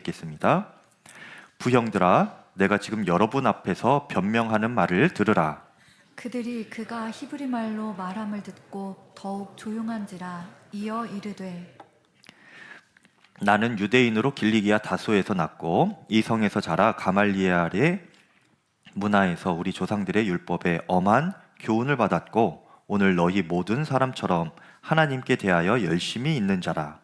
읽겠습니다. 부형들아, 내가 지금 여러분 앞에서 변명하는 말을 들으라. 그들이 그가 히브리 말로 말함을 듣고 더욱 조용한지라 이어 이르되 나는 유대인으로 길리기아 다소에서 났고 이 성에서 자라 가말리엘의 문화에서 우리 조상들의 율법에 엄한 교훈을 받았고 오늘 너희 모든 사람처럼 하나님께 대하여 열심히 있는 자라.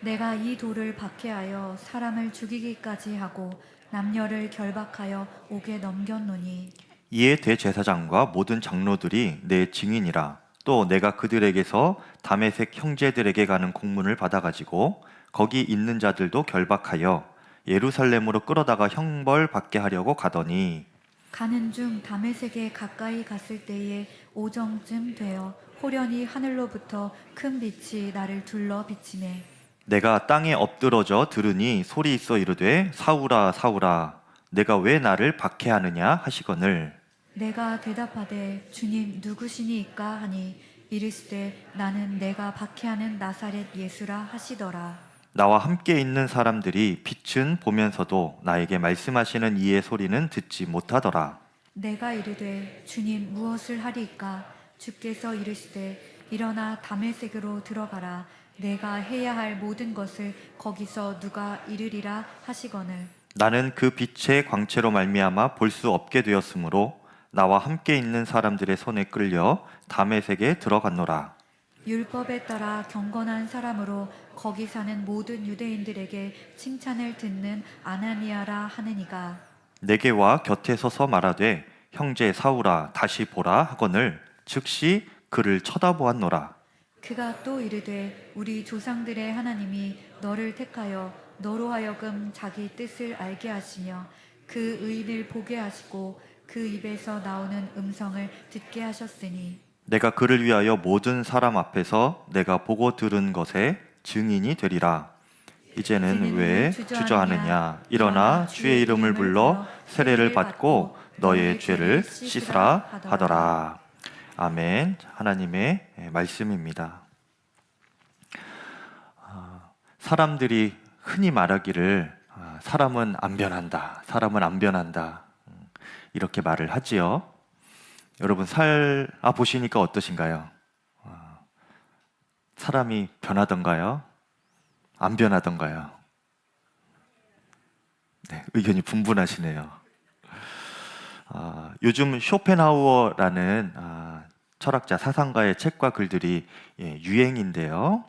내가 이 돌을 박해하여 사람을 죽이기까지 하고 남녀를 결박하여 옥에 넘겼노니 이에 대제사장과 모든 장로들이 내 증인이라. 또 내가 그들에게서 다메섹 형제들에게 가는 공문을 받아가지고 거기 있는 자들도 결박하여 예루살렘으로 끌어다가 형벌 받게 하려고 가더니 가는 중 다메섹에 가까이 갔을 때에 오정쯤 되어 호련히 하늘로부터 큰 빛이 나를 둘러 비치매 내가 땅에 엎드러져 들으니 소리 있어 이르되 사울아 사울아 내가 왜 나를 박해하느냐 하시거늘 내가 대답하되 주님 누구시니이까 하니 이르시되 나는 내가 박해하는 나사렛 예수라 하시더라. 나와 함께 있는 사람들이 빛은 보면서도 나에게 말씀하시는 이의 소리는 듣지 못하더라. 내가 이르되 주님 무엇을 하리이까 주께서 이르시되 일어나 다메섹으로 들어가라 내가 해야 할 모든 것을 거기서 누가 이르리라 하시거늘 나는 그 빛의 광채로 말미암아 볼 수 없게 되었으므로 나와 함께 있는 사람들의 손에 끌려 다메섹에 들어갔노라. 율법에 따라 경건한 사람으로 거기 사는 모든 유대인들에게 칭찬을 듣는 아나니아라 하느니가 내게 와 곁에 서서 말하되 형제 사울아 다시 보라 하거늘 즉시 그를 쳐다보았노라. 그가 또 이르되 우리 조상들의 하나님이 너를 택하여 너로 하여금 자기 뜻을 알게 하시며 그 의인을 보게 하시고 그 입에서 나오는 음성을 듣게 하셨으니 내가 그를 위하여 모든 사람 앞에서 내가 보고 들은 것에 증인이 되리라. 이제는 왜 주저하느냐? 일어나 주의 이름을 불러 세례를 받고 너의 죄를 씻으라 하더라. 아멘. 하나님의 말씀입니다. 사람들이 흔히 말하기를 사람은 안 변한다. 사람은 안 변한다. 이렇게 말을 하지요. 여러분 보시니까 어떠신가요? 사람이 변하던가요? 안 변하던가요? 네, 의견이 분분하시네요. 요즘 쇼펜하우어라는 철학자 사상가의 책과 글들이 유행인데요.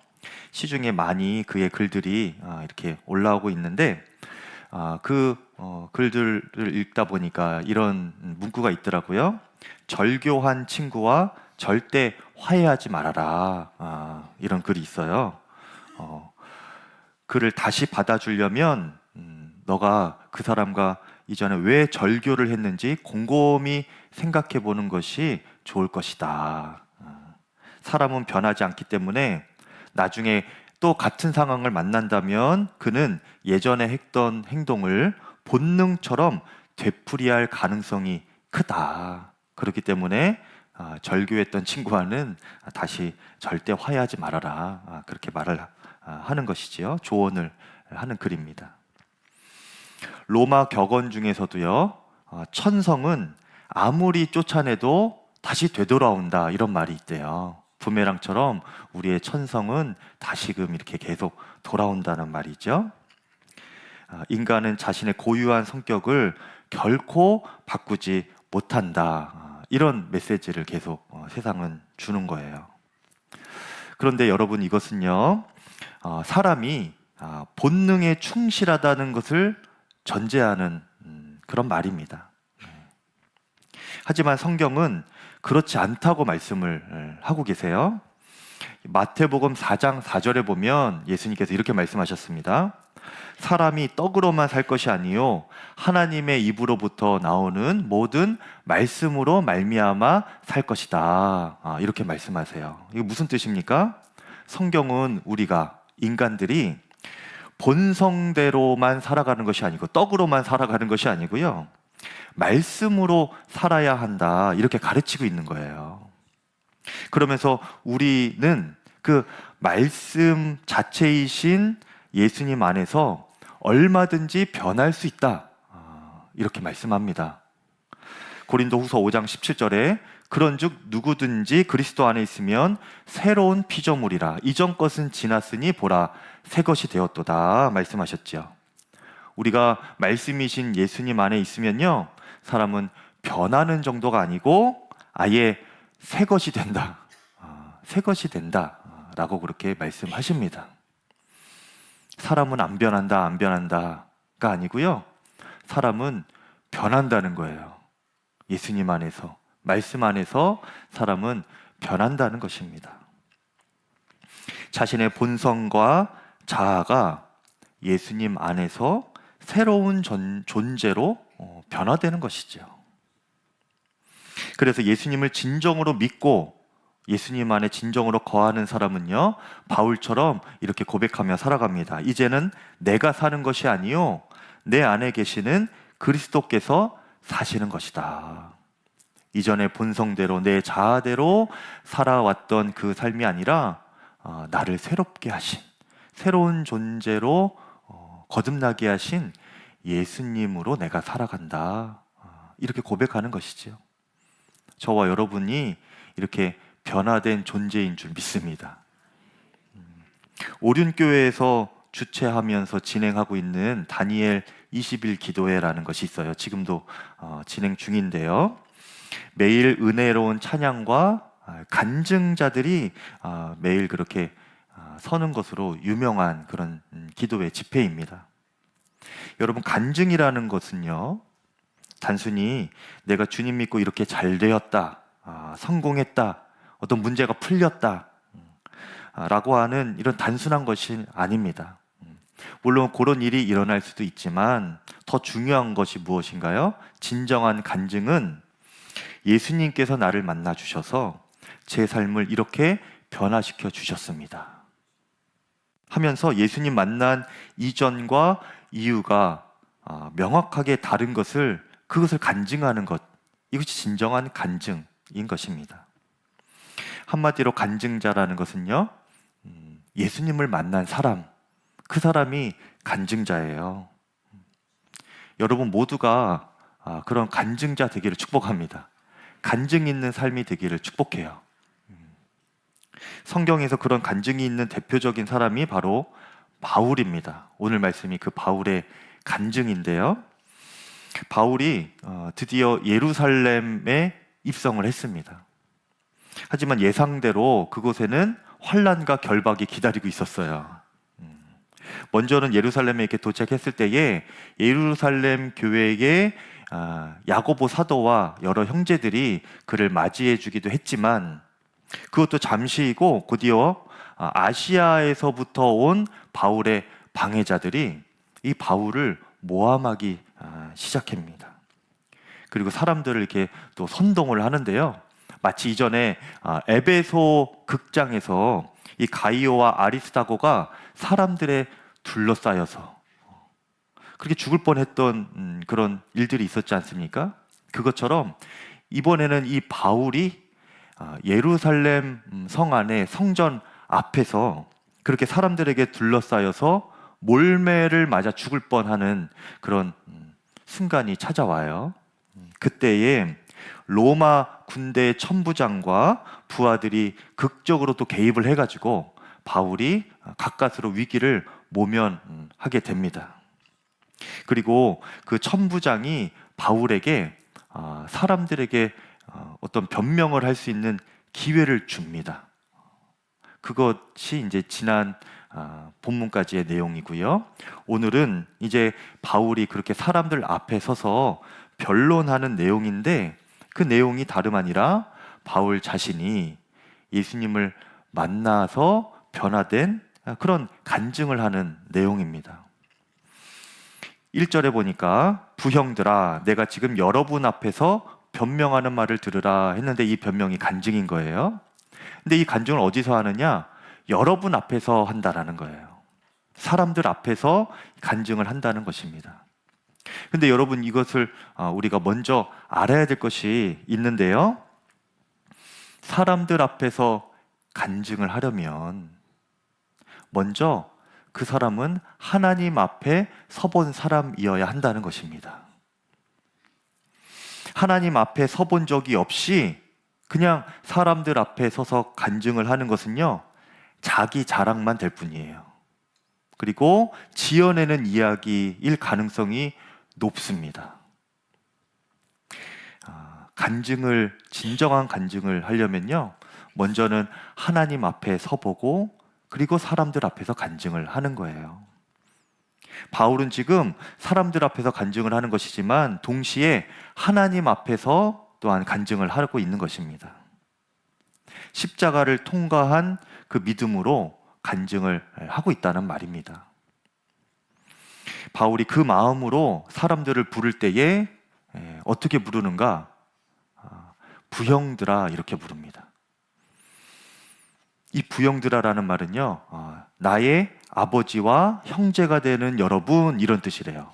시중에 많이 그의 글들이 이렇게 올라오고 있는데 그 글들을 읽다 보니까 이런 문구가 있더라고요. 절교한 친구와 절대 화해하지 말아라. 이런 글이 있어요. 그를 다시 받아주려면 너가 그 사람과 이전에 왜 절교를 했는지 곰곰이 생각해 보는 것이 좋을 것이다. 사람은 변하지 않기 때문에 나중에 또 같은 상황을 만난다면 그는 예전에 했던 행동을 본능처럼 되풀이할 가능성이 크다. 그렇기 때문에 절교했던 친구와는 다시 절대 화해하지 말아라. 그렇게 말을 하는 것이지요. 조언을 하는 글입니다. 로마 격언 중에서도요. 천성은 아무리 쫓아내도 다시 되돌아온다. 이런 말이 있대요. 부메랑처럼 우리의 천성은 다시금 이렇게 계속 돌아온다는 말이죠. 인간은 자신의 고유한 성격을 결코 바꾸지 못한다. 이런 메시지를 계속 세상은 주는 거예요. 그런데 여러분 이것은요. 사람이 본능에 충실하다는 것을 전제하는 그런 말입니다. 하지만 성경은 그렇지 않다고 말씀을 하고 계세요. 마태복음 4장 4절에 보면 예수님께서 이렇게 말씀하셨습니다. 사람이 떡으로만 살 것이 아니요 하나님의 입으로부터 나오는 모든 말씀으로 말미암아 살 것이다. 이렇게 말씀하세요. 이게 무슨 뜻입니까? 성경은 우리가 인간들이 본성대로만 살아가는 것이 아니고 떡으로만 살아가는 것이 아니고요. 말씀으로 살아야 한다. 이렇게 가르치고 있는 거예요. 그러면서 우리는 그 말씀 자체이신 예수님 안에서 얼마든지 변할 수 있다. 이렇게 말씀합니다. 고린도후서 5장 17절에 그런즉 누구든지 그리스도 안에 있으면 새로운 피조물이라 이전 것은 지났으니 보라 새 것이 되었도다 말씀하셨죠. 우리가 말씀이신 예수님 안에 있으면요, 사람은 변하는 정도가 아니고 아예 새 것이 된다. 새 것이 된다. 라고 그렇게 말씀하십니다. 사람은 안 변한다가 아니고요, 사람은 변한다는 거예요. 예수님 안에서, 말씀 안에서 사람은 변한다는 것입니다. 자신의 본성과 자아가 예수님 안에서 새로운 존재로 변화되는 것이죠. 그래서 예수님을 진정으로 믿고 예수님 안에 진정으로 거하는 사람은요, 바울처럼 이렇게 고백하며 살아갑니다. 이제는 내가 사는 것이 아니요 내 안에 계시는 그리스도께서 사시는 것이다. 이전의 본성대로 내 자아대로 살아왔던 그 삶이 아니라 나를 새롭게 하신, 새로운 존재로 거듭나게 하신 예수님으로 내가 살아간다. 이렇게 고백하는 것이죠. 저와 여러분이 이렇게 변화된 존재인 줄 믿습니다. 오륜교회에서 주최하면서 진행하고 있는 다니엘 20일 기도회라는 것이 있어요. 지금도 진행 중인데요. 매일 은혜로운 찬양과 간증자들이 매일 그렇게 서는 것으로 유명한 그런 기도회 집회입니다. 여러분, 간증이라는 것은요, 단순히 내가 주님 믿고 이렇게 잘 되었다, 성공했다, 어떤 문제가 풀렸다 라고 하는 이런 단순한 것이 아닙니다. 물론 그런 일이 일어날 수도 있지만 더 중요한 것이 무엇인가요? 진정한 간증은 예수님께서 나를 만나 주셔서 제 삶을 이렇게 변화시켜 주셨습니다 하면서 예수님 만난 이전과 이유가 명확하게 다른 것을, 그것을 간증하는 것, 이것이 진정한 간증인 것입니다. 한마디로 간증자라는 것은요, 예수님을 만난 사람, 그 사람이 간증자예요. 여러분 모두가 그런 간증자 되기를 축복합니다. 간증 있는 삶이 되기를 축복해요. 성경에서 그런 간증이 있는 대표적인 사람이 바로 바울입니다. 오늘 말씀이 그 바울의 간증인데요. 바울이 드디어 예루살렘에 입성을 했습니다. 하지만 예상대로 그곳에는 환난과 결박이 기다리고 있었어요. 먼저는 예루살렘에 이렇게 도착했을 때에 예루살렘 교회의 야고보 사도와 여러 형제들이 그를 맞이해 주기도 했지만 그것도 잠시이고 곧이어 아시아에서부터 온 바울의 방해자들이 이 바울을 모함하기 시작합니다. 그리고 사람들을 이렇게 또 선동을 하는데요. 마치 이전에 에베소 극장에서 이 가이오와 아리스다고가 사람들의 둘러싸여서 그렇게 죽을 뻔했던 그런 일들이 있었지 않습니까? 그것처럼 이번에는 이 바울이 예루살렘 성 안에 성전 앞에서 그렇게 사람들에게 둘러싸여서 몰매를 맞아 죽을 뻔하는 그런 순간이 찾아와요. 그때에 로마 군대의 천부장과 부하들이 극적으로 또 개입을 해가지고 바울이 가까스로 위기를 모면하게 됩니다. 그리고 그 천부장이 바울에게 사람들에게 어떤 변명을 할 수 있는 기회를 줍니다. 그것이 이제 지난 본문까지의 내용이고요. 오늘은 이제 바울이 그렇게 사람들 앞에 서서 변론하는 내용인데 그 내용이 다름 아니라 바울 자신이 예수님을 만나서 변화된 그런 간증을 하는 내용입니다. 1절에 보니까 부형들아 내가 지금 여러분 앞에서 변명하는 말을 들으라 했는데 이 변명이 간증인 거예요. 근데 이 간증을 어디서 하느냐? 여러분 앞에서 한다라는 거예요. 사람들 앞에서 간증을 한다는 것입니다. 근데 여러분 이것을 우리가 먼저 알아야 될 것이 있는데요. 사람들 앞에서 간증을 하려면 먼저 그 사람은 하나님 앞에 서본 사람이어야 한다는 것입니다. 하나님 앞에 서본 적이 없이 그냥 사람들 앞에 서서 간증을 하는 것은요, 자기 자랑만 될 뿐이에요. 그리고 지어내는 이야기일 가능성이 높습니다. 진정한 간증을 하려면요, 먼저는 하나님 앞에 서보고 그리고 사람들 앞에서 간증을 하는 거예요. 바울은 지금 사람들 앞에서 간증을 하는 것이지만 동시에 하나님 앞에서 또한 간증을 하고 있는 것입니다. 십자가를 통과한 그 믿음으로 간증을 하고 있다는 말입니다. 바울이 그 마음으로 사람들을 부를 때에 어떻게 부르는가? 부형들아, 이렇게 부릅니다. 이 부형들아라는 말은요, 나의 아버지와 형제가 되는 여러분, 이런 뜻이래요.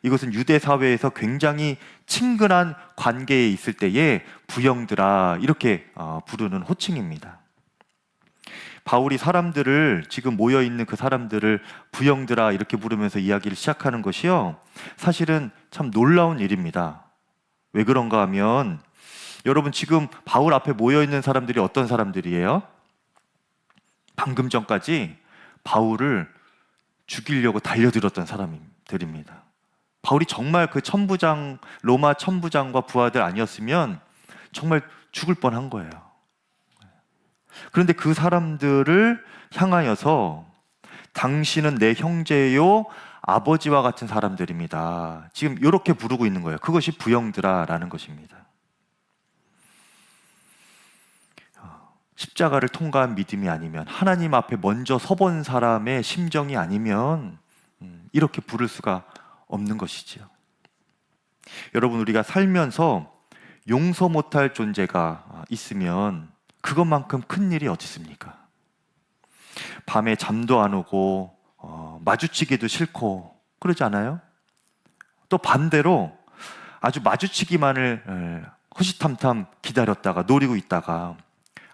이것은 유대 사회에서 굉장히 친근한 관계에 있을 때에 부형들아, 이렇게 부르는 호칭입니다. 바울이 사람들을, 지금 모여있는 그 사람들을 부형들아 이렇게 부르면서 이야기를 시작하는 것이요, 사실은 참 놀라운 일입니다. 왜 그런가 하면, 여러분 지금 바울 앞에 모여있는 사람들이 어떤 사람들이에요? 방금 전까지 바울을 죽이려고 달려들었던 사람들입니다. 바울이 정말 그 로마 천부장과 부하들 아니었으면 정말 죽을 뻔한 거예요. 그런데 그 사람들을 향하여서 당신은 내 형제요 아버지와 같은 사람들입니다, 지금 이렇게 부르고 있는 거예요. 그것이 부형들아라는 것입니다. 십자가를 통과한 믿음이 아니면, 하나님 앞에 먼저 서본 사람의 심정이 아니면 이렇게 부를 수가 없는 것이지요. 여러분, 우리가 살면서 용서 못할 존재가 있으면 그것만큼 큰 일이 어디 있습니까? 밤에 잠도 안 오고 마주치기도 싫고 그러지 않아요? 또 반대로 아주 마주치기만을 호시탐탐 기다렸다가 노리고 있다가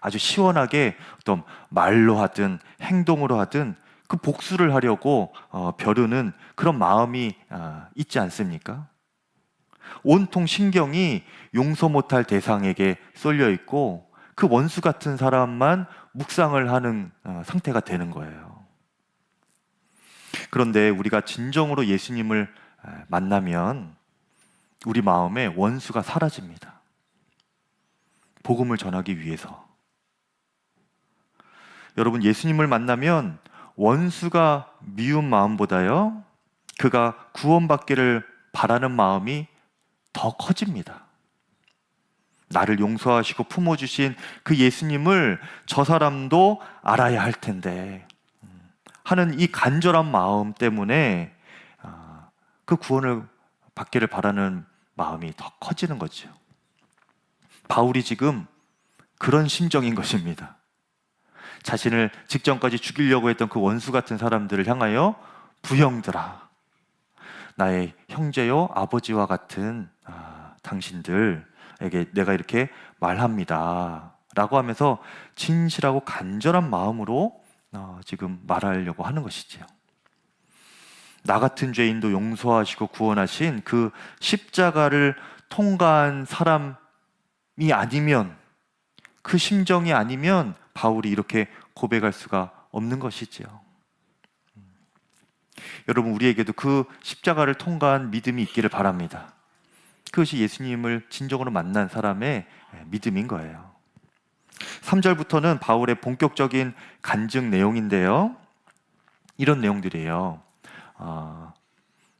아주 시원하게 어떤 말로 하든 행동으로 하든 그 복수를 하려고 벼르는 그런 마음이 있지 않습니까? 온통 신경이 용서 못할 대상에게 쏠려 있고 그 원수 같은 사람만 묵상을 하는 상태가 되는 거예요. 그런데 우리가 진정으로 예수님을 만나면 우리 마음에 원수가 사라집니다. 복음을 전하기 위해서. 여러분, 예수님을 만나면 원수가 미운 마음보다요, 그가 구원받기를 바라는 마음이 더 커집니다. 나를 용서하시고 품어주신 그 예수님을 저 사람도 알아야 할 텐데 하는 이 간절한 마음 때문에 그 구원을 받기를 바라는 마음이 더 커지는 거죠. 바울이 지금 그런 심정인 것입니다. 자신을 직전까지 죽이려고 했던 그 원수 같은 사람들을 향하여 부형들아, 나의 형제요 아버지와 같은 당신들에게 내가 이렇게 말합니다 라고 하면서 진실하고 간절한 마음으로 지금 말하려고 하는 것이지요. 나 같은 죄인도 용서하시고 구원하신 그 십자가를 통과한 사람이 아니면, 그 심정이 아니면 바울이 이렇게 고백할 수가 없는 것이지요. 여러분, 우리에게도 그 십자가를 통과한 믿음이 있기를 바랍니다. 그것이 예수님을 진정으로 만난 사람의 믿음인 거예요. 3절부터는 바울의 본격적인 간증 내용인데요, 이런 내용들이에요.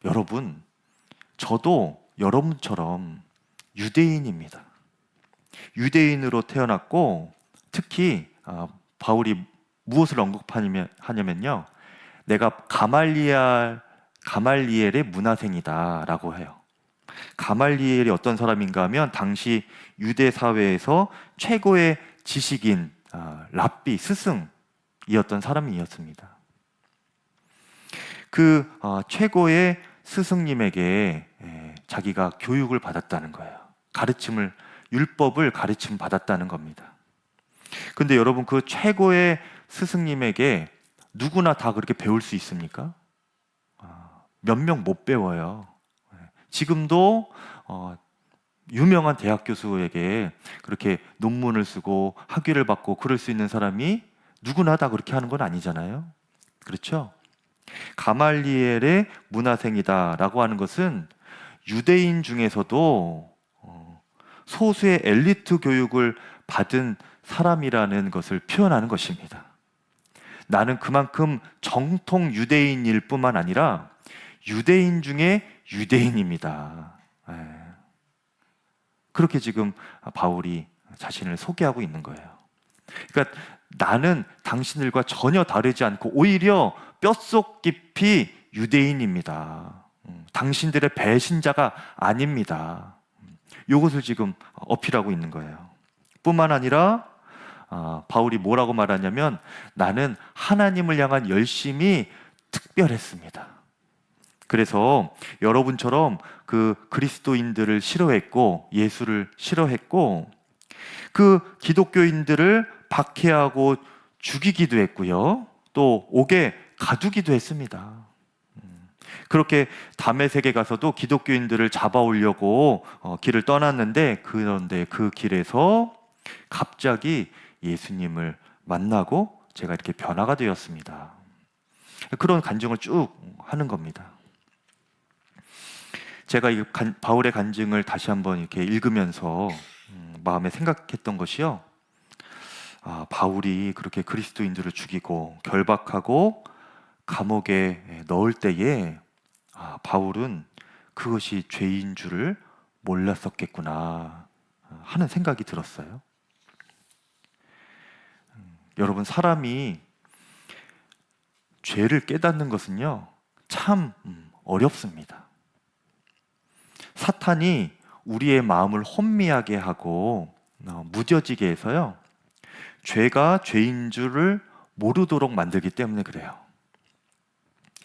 여러분, 저도 여러분처럼 유대인입니다. 유대인으로 태어났고, 특히 바울이 무엇을 언급하냐면요, 내가 가말리엘의 문화생이다 라고 해요. 가말리엘이 어떤 사람인가 하면 당시 유대 사회에서 최고의 지식인 랍비, 스승이었던 사람이었습니다. 그 최고의 스승님에게 자기가 교육을 받았다는 거예요. 율법을 가르침 받았다는 겁니다. 근데 여러분, 그 최고의 스승님에게 누구나 다 그렇게 배울 수 있습니까? 몇 명 못 배워요. 지금도 유명한 대학 교수에게 그렇게 논문을 쓰고 학위를 받고 그럴 수 있는 사람이 누구나 다 그렇게 하는 건 아니잖아요. 그렇죠? 가말리엘의 문화생이다라고 하는 것은 유대인 중에서도 소수의 엘리트 교육을 받은 사람이라는 것을 표현하는 것입니다. 나는 그만큼 정통 유대인일 뿐만 아니라 유대인 중에 유대인입니다. 그렇게 지금 바울이 자신을 소개하고 있는 거예요. 그러니까 나는 당신들과 전혀 다르지 않고 오히려 뼛속 깊이 유대인입니다. 당신들의 배신자가 아닙니다. 이것을 지금 어필하고 있는 거예요. 뿐만 아니라 바울이 뭐라고 말하냐면 나는 하나님을 향한 열심이 특별했습니다. 그래서 여러분처럼 그 그리스도인들을 싫어했고 예수를 싫어했고 그 기독교인들을 박해하고 죽이기도 했고요. 또 옥에 가두기도 했습니다. 그렇게 다메섹에 가서도 기독교인들을 잡아오려고 길을 떠났는데 그런데 그 길에서 갑자기 예수님을 만나고 제가 이렇게 변화가 되었습니다. 그런 간증을 쭉 하는 겁니다. 제가 이 바울의 간증을 다시 한번 이렇게 읽으면서 마음에 생각했던 것이요. 바울이 그렇게 그리스도인들을 죽이고 결박하고 감옥에 넣을 때에 바울은 그것이 죄인 줄을 몰랐었겠구나 하는 생각이 들었어요. 여러분, 사람이 죄를 깨닫는 것은요 참 어렵습니다. 사탄이 우리의 마음을 혼미하게 하고 무뎌지게 해서요 죄가 죄인 줄을 모르도록 만들기 때문에 그래요.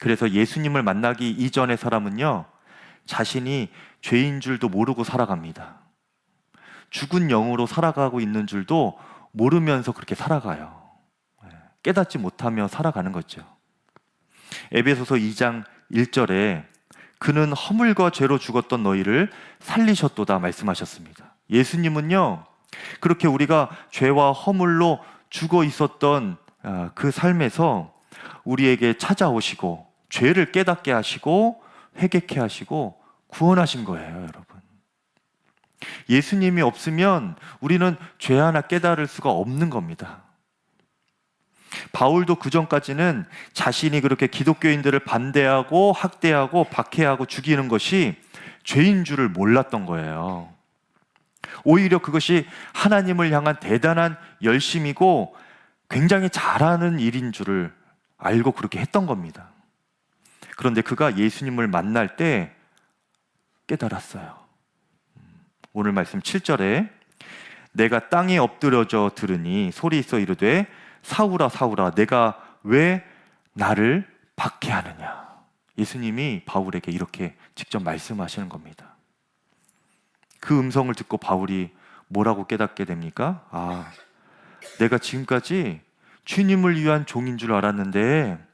그래서 예수님을 만나기 이전의 사람은요 자신이 죄인 줄도 모르고 살아갑니다. 죽은 영으로 살아가고 있는 줄도 모르면서 그렇게 살아가요. 깨닫지 못하며 살아가는 거죠. 에베소서 2장 1절에 그는 허물과 죄로 죽었던 너희를 살리셨도다 말씀하셨습니다. 예수님은요 그렇게 우리가 죄와 허물로 죽어 있었던 그 삶에서 우리에게 찾아오시고 죄를 깨닫게 하시고 회개케 하시고 구원하신 거예요, 여러분. 예수님이 없으면 우리는 죄 하나 깨달을 수가 없는 겁니다. 바울도 그 전까지는 자신이 그렇게 기독교인들을 반대하고 학대하고 박해하고 죽이는 것이 죄인 줄을 몰랐던 거예요. 오히려 그것이 하나님을 향한 대단한 열심이고 굉장히 잘하는 일인 줄을 알고 그렇게 했던 겁니다. 그런데 그가 예수님을 만날 때 깨달았어요. 오늘 말씀 7절에 내가 땅에 엎드려져 들으니 소리 있어 이르되 사울아 사울아 내가 왜 나를 박해하느냐. 예수님이 바울에게 이렇게 직접 말씀하시는 겁니다. 그 음성을 듣고 바울이 뭐라고 깨닫게 됩니까? 내가 지금까지 주님을 위한 종인 줄 알았는데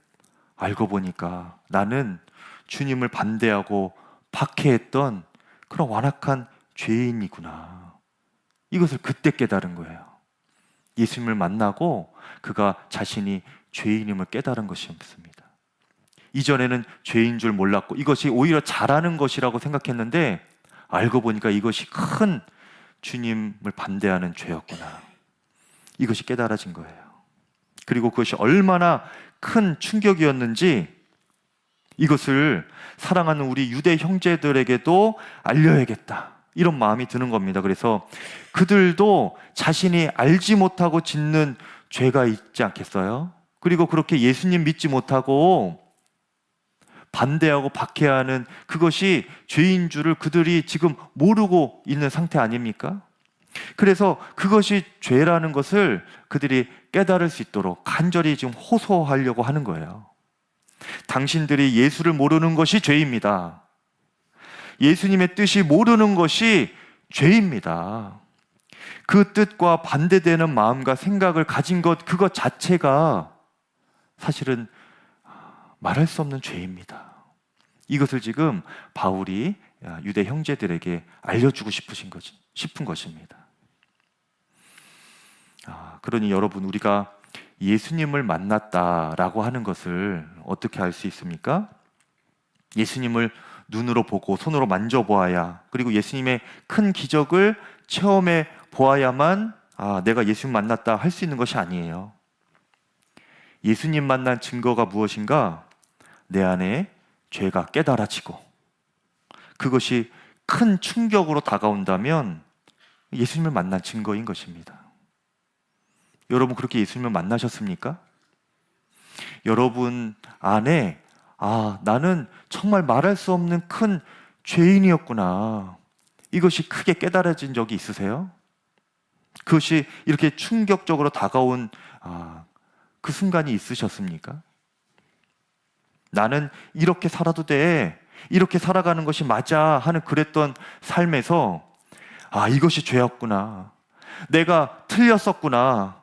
알고 보니까 나는 주님을 반대하고 박해했던 그런 완악한 죄인이구나. 이것을 그때 깨달은 거예요. 예수님을 만나고 그가 자신이 죄인임을 깨달은 것이었습니다. 이전에는 죄인 줄 몰랐고 이것이 오히려 잘하는 것이라고 생각했는데 알고 보니까 이것이 큰 주님을 반대하는 죄였구나. 이것이 깨달아진 거예요. 그리고 그것이 얼마나 큰 충격이었는지 이것을 사랑하는 우리 유대 형제들에게도 알려야겠다. 이런 마음이 드는 겁니다. 그래서 그들도 자신이 알지 못하고 짓는 죄가 있지 않겠어요? 그리고 그렇게 예수님 믿지 못하고 반대하고 박해하는 그것이 죄인 줄을 그들이 지금 모르고 있는 상태 아닙니까? 그래서 그것이 죄라는 것을 그들이 깨달을 수 있도록 간절히 지금 호소하려고 하는 거예요. 당신들이 예수를 모르는 것이 죄입니다. 예수님의 뜻이 모르는 것이 죄입니다. 그 뜻과 반대되는 마음과 생각을 가진 것 그것 자체가 사실은 말할 수 없는 죄입니다. 이것을 지금 바울이 유대 형제들에게 알려주고 싶은 것입니다. 그러니 여러분, 우리가 예수님을 만났다라고 하는 것을 어떻게 알 수 있습니까? 예수님을 눈으로 보고 손으로 만져보아야, 그리고 예수님의 큰 기적을 체험해 보아야만 내가 예수님 만났다 할 수 있는 것이 아니에요. 예수님 만난 증거가 무엇인가? 내 안에 죄가 깨달아지고, 그것이 큰 충격으로 다가온다면 예수님을 만난 증거인 것입니다. 여러분, 그렇게 예수님을 만나셨습니까? 여러분 안에 나는 정말 말할 수 없는 큰 죄인이었구나, 이것이 크게 깨달아진 적이 있으세요? 그것이 이렇게 충격적으로 다가온 그 순간이 있으셨습니까? 나는 이렇게 살아도 돼, 이렇게 살아가는 것이 맞아 하는 그랬던 삶에서 이것이 죄였구나, 내가 틀렸었구나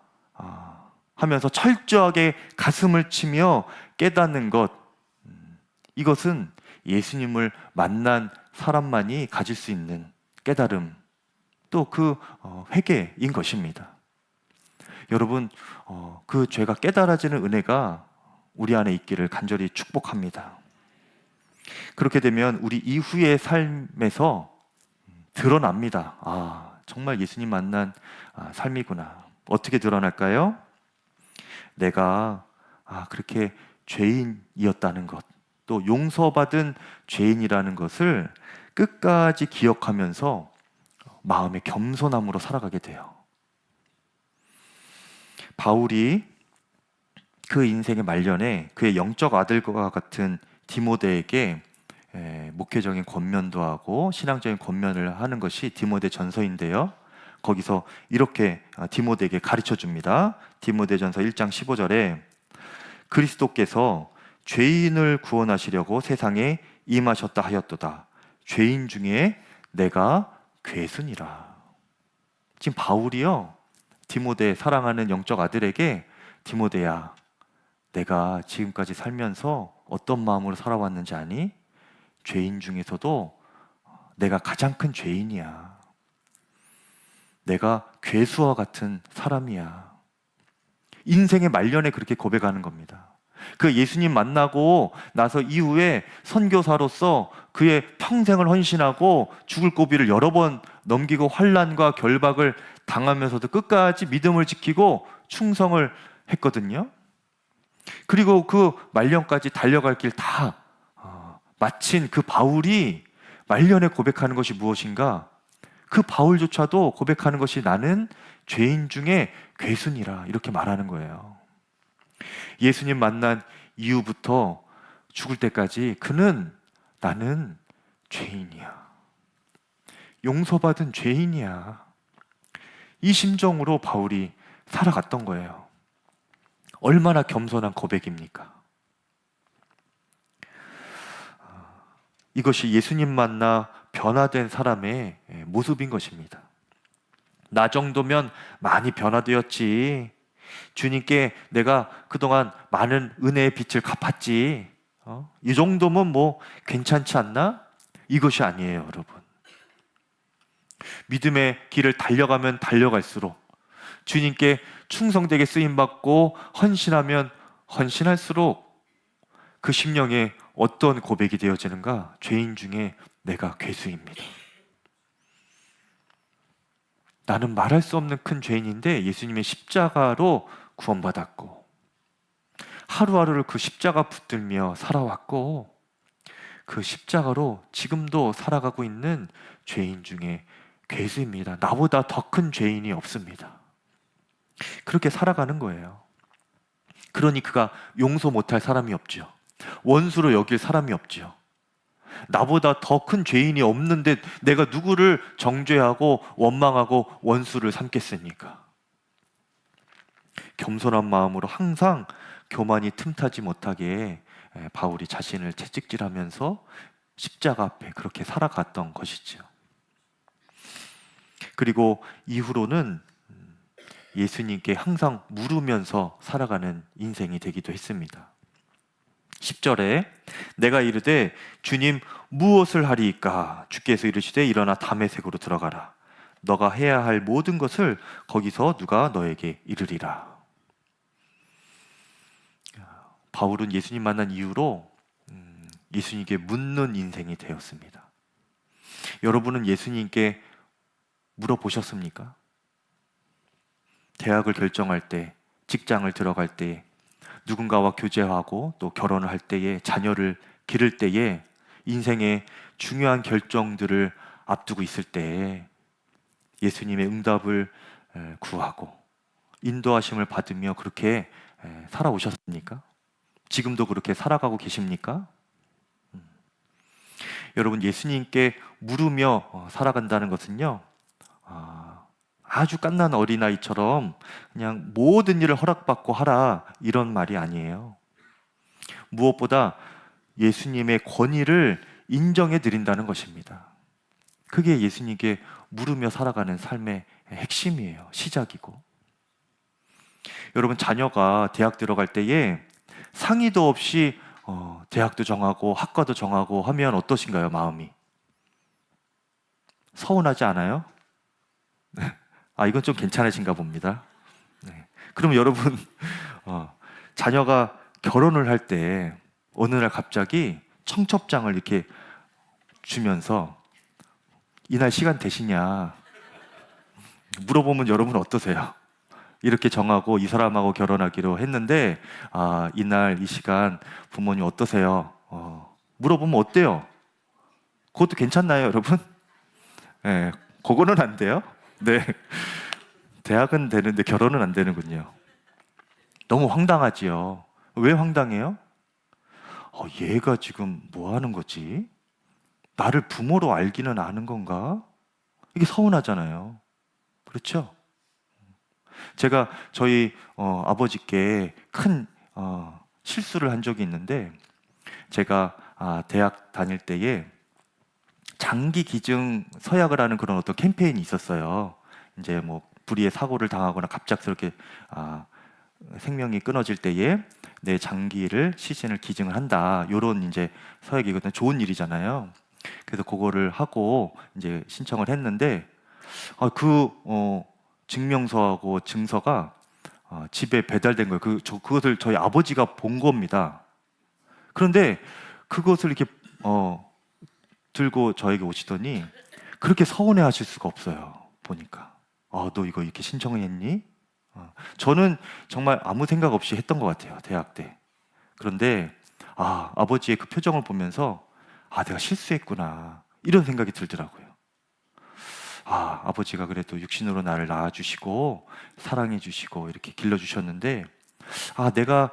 하면서 철저하게 가슴을 치며 깨닫는 것, 이것은 예수님을 만난 사람만이 가질 수 있는 깨달음, 또 그 회개인 것입니다. 여러분, 그 죄가 깨달아지는 은혜가 우리 안에 있기를 간절히 축복합니다. 그렇게 되면 우리 이후의 삶에서 드러납니다. 정말 예수님 만난 삶이구나. 어떻게 드러날까요? 내가 그렇게 죄인이었다는 것, 또 용서받은 죄인이라는 것을 끝까지 기억하면서 마음의 겸손함으로 살아가게 돼요. 바울이 그 인생의 말년에 그의 영적 아들과 같은 디모데에게 목회적인 권면도 하고 신앙적인 권면을 하는 것이 디모데 전서인데요. 거기서 이렇게 디모데에게 가르쳐 줍니다. 디모데전서 1장 15절에 그리스도께서 죄인을 구원하시려고 세상에 임하셨다 하였도다. 죄인 중에 내가 괴순이라. 지금 바울이요, 디모데 사랑하는 영적 아들에게, 디모데야, 내가 지금까지 살면서 어떤 마음으로 살아왔는지 아니? 죄인 중에서도 내가 가장 큰 죄인이야. 내가 괴수와 같은 사람이야. 인생의 말년에 그렇게 고백하는 겁니다. 그 예수님 만나고 나서 이후에 선교사로서 그의 평생을 헌신하고 죽을 고비를 여러 번 넘기고 환난과 결박을 당하면서도 끝까지 믿음을 지키고 충성을 했거든요. 그리고 그 말년까지 달려갈 길 다 마친 그 바울이 말년에 고백하는 것이 무엇인가? 그 바울조차도 고백하는 것이 나는 죄인 중에 괴순이라, 이렇게 말하는 거예요. 예수님 만난 이후부터 죽을 때까지 그는 나는 죄인이야, 용서받은 죄인이야, 이 심정으로 바울이 살아갔던 거예요. 얼마나 겸손한 고백입니까? 이것이 예수님 만나 변화된 사람의 모습인 것입니다. 나 정도면 많이 변화되었지, 주님께 내가 그동안 많은 은혜의 빛을 갚았지, 이 정도면 뭐 괜찮지 않나? 이것이 아니에요, 여러분. 믿음의 길을 달려가면 달려갈수록, 주님께 충성되게 쓰임받고 헌신하면 헌신할수록 그 심령에 어떤 고백이 되어지는가? 죄인 중에 내가 괴수입니다. 나는 말할 수 없는 큰 죄인인데 예수님의 십자가로 구원받았고, 하루하루를 그 십자가 붙들며 살아왔고, 그 십자가로 지금도 살아가고 있는 죄인 중에 괴수입니다. 나보다 더 큰 죄인이 없습니다. 그렇게 살아가는 거예요. 그러니 그가 용서 못할 사람이 없죠. 원수로 여길 사람이 없죠. 나보다 더 큰 죄인이 없는데 내가 누구를 정죄하고 원망하고 원수를 삼겠습니까? 겸손한 마음으로 항상 교만이 틈타지 못하게 바울이 자신을 채찍질하면서 십자가 앞에 그렇게 살아갔던 것이죠. 그리고 이후로는 예수님께 항상 물으면서 살아가는 인생이 되기도 했습니다. 10절에 내가 이르되 주님 무엇을 하리이까? 주께서 이르시되 일어나 다메섹으로 들어가라. 너가 해야 할 모든 것을 거기서 누가 너에게 이르리라. 바울은 예수님 만난 이후로 예수님께 묻는 인생이 되었습니다. 여러분은 예수님께 물어보셨습니까? 대학을 결정할 때, 직장을 들어갈 때, 누군가와 교제하고 또 결혼을 할 때에, 자녀를 기를 때에, 인생의 중요한 결정들을 앞두고 있을 때에 예수님의 응답을 구하고 인도하심을 받으며 그렇게 살아오셨습니까? 지금도 그렇게 살아가고 계십니까? 여러분, 예수님께 물으며 살아간다는 것은요, 아주 갓난 어린아이처럼 그냥 모든 일을 허락받고 하라 이런 말이 아니에요. 무엇보다 예수님의 권위를 인정해 드린다는 것입니다. 그게 예수님께 물으며 살아가는 삶의 핵심이에요. 시작이고. 여러분, 자녀가 대학 들어갈 때에 상의도 없이 대학도 정하고 학과도 정하고 하면 어떠신가요? 마음이 서운하지 않아요? 이건 좀 괜찮으신가 봅니다. 네. 그럼 여러분, 자녀가 결혼을 할 때 어느 날 갑자기 청첩장을 이렇게 주면서 이날 시간 되시냐 물어보면 여러분 어떠세요? 이렇게 정하고 이 사람하고 결혼하기로 했는데 이날 이 시간 부모님 어떠세요? 물어보면 어때요? 그것도 괜찮나요, 여러분? 네, 그거는 안 돼요? 네, 대학은 되는데 결혼은 안 되는군요. 너무 황당하지요. 왜 황당해요? 얘가 지금 뭐 하는 거지? 나를 부모로 알기는 아는 건가? 이게 서운하잖아요. 그렇죠? 제가 저희 아버지께 큰 실수를 한 적이 있는데, 제가 대학 다닐 때에 장기 기증 서약을 하는 그런 어떤 캠페인이 있었어요. 이제 뭐 불의의 사고를 당하거나 갑작스럽게 생명이 끊어질 때에 내 장기를 시신을 기증을 한다. 요런 이제 서약이거든요. 좋은 일이잖아요. 그래서 그거를 하고 이제 신청을 했는데 증명서하고 증서가 집에 배달된 거예요. 그것을 저희 아버지가 본 겁니다. 그런데 그것을 이렇게 들고 저에게 오시더니 그렇게 서운해 하실 수가 없어요. 보니까 너 이거 이렇게 신청했니? 저는 정말 아무 생각 없이 했던 것 같아요. 대학 때. 그런데 아버지의 그 표정을 보면서 내가 실수했구나 이런 생각이 들더라고요. 아버지가 그래도 육신으로 나를 낳아주시고 사랑해주시고 이렇게 길러주셨는데 내가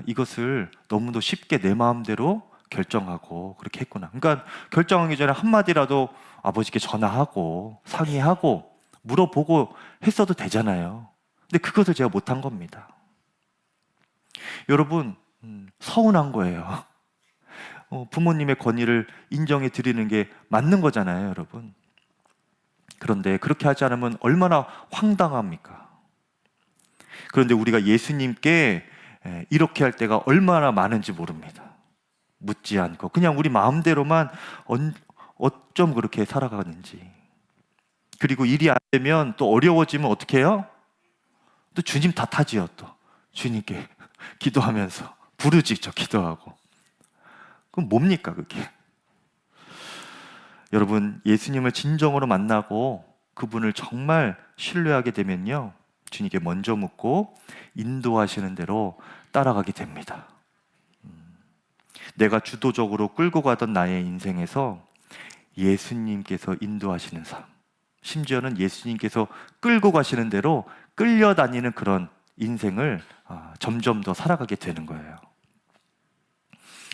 이것을 너무도 쉽게 내 마음대로 결정하고 그렇게 했구나. 그러니까 결정하기 전에 한마디라도 아버지께 전화하고 상의하고 물어보고 했어도 되잖아요. 근데 그것을 제가 못한 겁니다. 여러분, 서운한 거예요. 부모님의 권위를 인정해 드리는 게 맞는 거잖아요, 여러분. 그런데 그렇게 하지 않으면 얼마나 황당합니까? 그런데 우리가 예수님께 이렇게 할 때가 얼마나 많은지 모릅니다. 묻지 않고 그냥 우리 마음대로만 어쩜 그렇게 살아가는지. 그리고 일이 안 되면 또 어려워지면 어떻게 해요? 또 주님 탓하지요. 또 주님께 기도하면서 부르짖죠. 기도하고. 그럼 뭡니까 그게? 여러분, 예수님을 진정으로 만나고 그분을 정말 신뢰하게 되면요, 주님께 먼저 묻고 인도하시는 대로 따라가게 됩니다. 내가 주도적으로 끌고 가던 나의 인생에서 예수님께서 인도하시는 삶, 심지어는 예수님께서 끌고 가시는 대로 끌려다니는 그런 인생을 점점 더 살아가게 되는 거예요.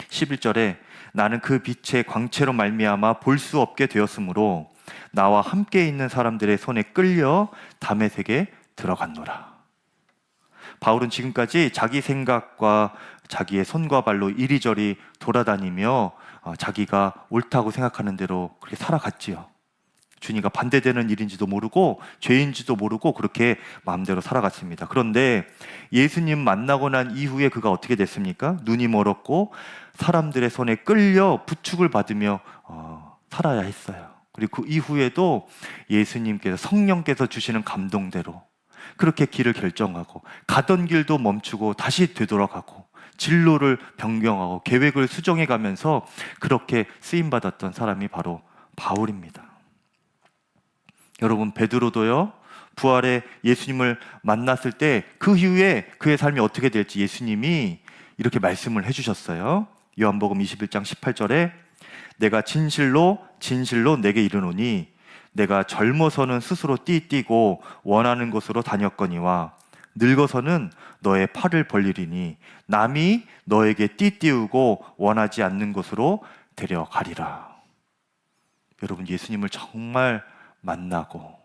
11절에 나는 그 빛의 광채로 말미암아 볼 수 없게 되었으므로 나와 함께 있는 사람들의 손에 끌려 다메섹에 들어갔노라. 바울은 지금까지 자기 생각과 자기의 손과 발로 이리저리 돌아다니며 자기가 옳다고 생각하는 대로 그렇게 살아갔지요. 주님과 반대되는 일인지도 모르고 죄인지도 모르고 그렇게 마음대로 살아갔습니다. 그런데 예수님 만나고 난 이후에 그가 어떻게 됐습니까? 눈이 멀었고 사람들의 손에 끌려 부축을 받으며 살아야 했어요. 그리고 그 이후에도 예수님께서 성령께서 주시는 감동대로 그렇게 길을 결정하고 가던 길도 멈추고 다시 되돌아가고 진로를 변경하고 계획을 수정해 가면서 그렇게 쓰임받았던 사람이 바로 바울입니다. 여러분, 베드로도요, 부활의 예수님을 만났을 때 그 이후에 그의 삶이 어떻게 될지 예수님이 이렇게 말씀을 해주셨어요. 요한복음 21장 18절에 내가 진실로 진실로 내게 이르노니 내가 젊어서는 스스로 띠뛰고 원하는 곳으로 다녔거니와 늙어서는 너의 팔을 벌리리니 남이 너에게 띠띠우고 원하지 않는 곳으로 데려가리라. 여러분, 예수님을 정말 만나고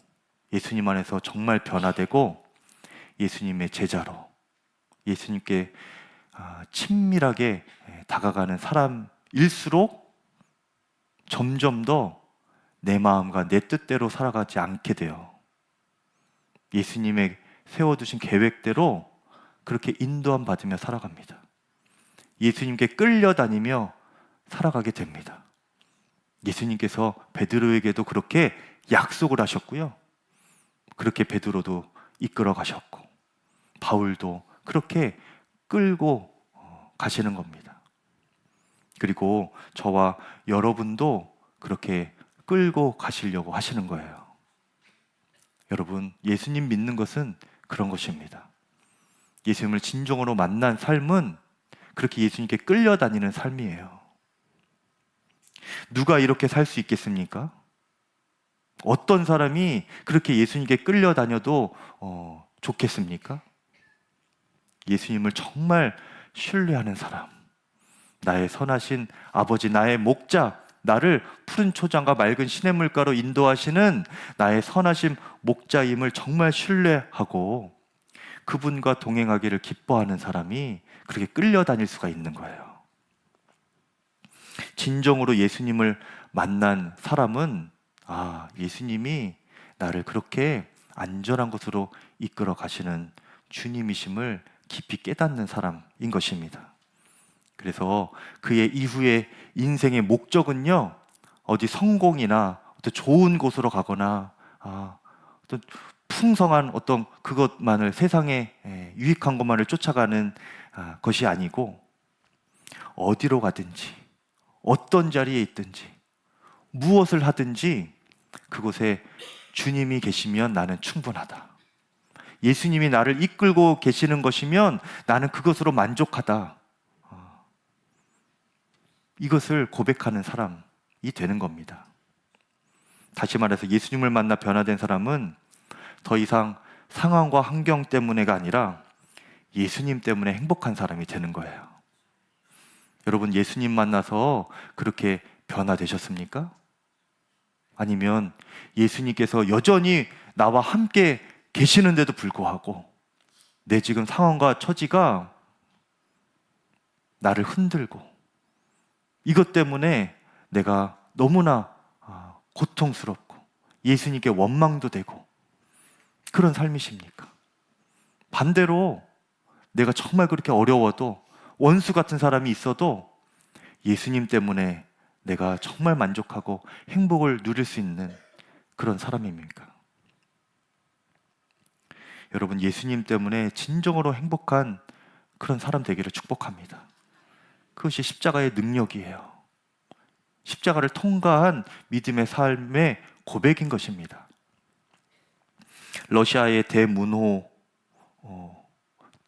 예수님 안에서 정말 변화되고 예수님의 제자로 예수님께 친밀하게 다가가는 사람일수록 점점 더 내 마음과 내 뜻대로 살아가지 않게 돼요. 예수님의 세워두신 계획대로 그렇게 인도함 받으며 살아갑니다. 예수님께 끌려다니며 살아가게 됩니다. 예수님께서 베드로에게도 그렇게 약속을 하셨고요. 그렇게 베드로도 이끌어 가셨고 바울도 그렇게 끌고 가시는 겁니다. 그리고 저와 여러분도 그렇게 끌고 가시려고 하시는 거예요. 여러분, 예수님 믿는 것은 그런 것입니다. 예수님을 진정으로 만난 삶은 그렇게 예수님께 끌려다니는 삶이에요. 누가 이렇게 살 수 있겠습니까? 어떤 사람이 그렇게 예수님께 끌려다녀도 좋겠습니까? 예수님을 정말 신뢰하는 사람, 나의 선하신 아버지, 나의 목자, 나를 푸른 초장과 맑은 시냇물가로 인도하시는 나의 선하신 목자임을 정말 신뢰하고 그분과 동행하기를 기뻐하는 사람이 그렇게 끌려다닐 수가 있는 거예요. 진정으로 예수님을 만난 사람은 예수님이 나를 그렇게 안전한 곳으로 이끌어 가시는 주님이심을 깊이 깨닫는 사람인 것입니다. 그래서 그의 이후의 인생의 목적은요, 어디 성공이나 어떤 좋은 곳으로 가거나 어떤 풍성한 어떤 그것만을, 세상에 유익한 것만을 쫓아가는 것이 아니고 어디로 가든지 어떤 자리에 있든지 무엇을 하든지 그곳에 주님이 계시면 나는 충분하다. 예수님이 나를 이끌고 계시는 것이면 나는 그것으로 만족하다. 이것을 고백하는 사람이 되는 겁니다. 다시 말해서 예수님을 만나 변화된 사람은 더 이상 상황과 환경 때문에가 아니라 예수님 때문에 행복한 사람이 되는 거예요. 여러분, 예수님 만나서 그렇게 변화되셨습니까? 아니면 예수님께서 여전히 나와 함께 계시는데도 불구하고 내 지금 상황과 처지가 나를 흔들고 이것 때문에 내가 너무나 고통스럽고 예수님께 원망도 되고 그런 삶이십니까? 반대로 내가 정말 그렇게 어려워도 원수 같은 사람이 있어도 예수님 때문에 내가 정말 만족하고 행복을 누릴 수 있는 그런 사람입니까? 여러분, 예수님 때문에 진정으로 행복한 그런 사람 되기를 축복합니다. 그것이 십자가의 능력이에요. 십자가를 통과한 믿음의 삶의 고백인 것입니다. 러시아의 대문호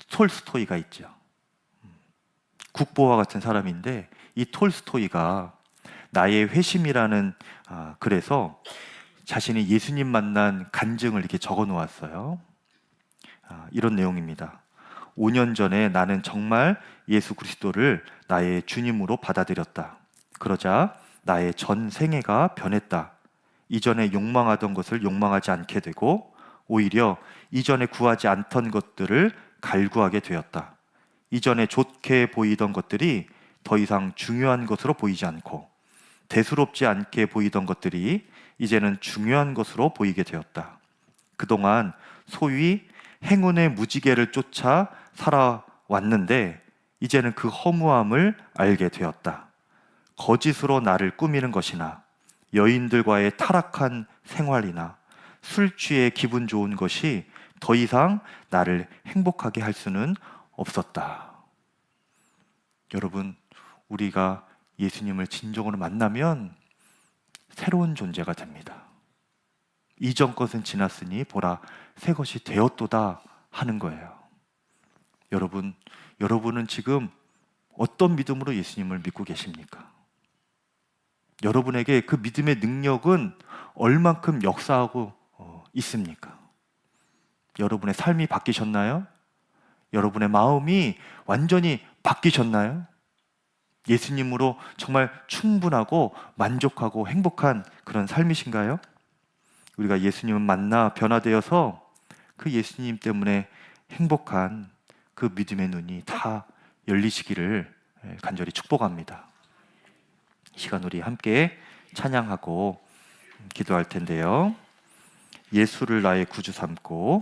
톨스토이가 있죠. 국보와 같은 사람인데 이 톨스토이가 나의 회심이라는 글에서 자신이 예수님 만난 간증을 이렇게 적어 놓았어요. 이런 내용입니다. 5년 전에 나는 정말 예수 그리스도를 나의 주님으로 받아들였다. 그러자 나의 전 생애가 변했다. 이전에 욕망하던 것을 욕망하지 않게 되고 오히려 이전에 구하지 않던 것들을 갈구하게 되었다. 이전에 좋게 보이던 것들이 더 이상 중요한 것으로 보이지 않고 대수롭지 않게 보이던 것들이 이제는 중요한 것으로 보이게 되었다. 그동안 소위 행운의 무지개를 쫓아 살아왔는데 이제는 그 허무함을 알게 되었다. 거짓으로 나를 꾸미는 것이나 여인들과의 타락한 생활이나 술 취해 기분 좋은 것이 더 이상 나를 행복하게 할 수는 없었다. 여러분, 우리가 예수님을 진정으로 만나면 새로운 존재가 됩니다. 이전 것은 지났으니 보라 새 것이 되었도다 하는 거예요. 여러분은 지금 어떤 믿음으로 예수님을 믿고 계십니까? 여러분에게 그 믿음의 능력은 얼만큼 역사하고 있습니까? 여러분의 삶이 바뀌셨나요? 여러분의 마음이 완전히 바뀌셨나요? 예수님으로 정말 충분하고 만족하고 행복한 그런 삶이신가요? 우리가 예수님을 만나 변화되어서 그 예수님 때문에 행복한 그 믿음의 눈이 다 열리시기를 간절히 축복합니다. 이 시간 우리 함께 찬양하고 기도할 텐데요. 예수를 나의 구주 삼고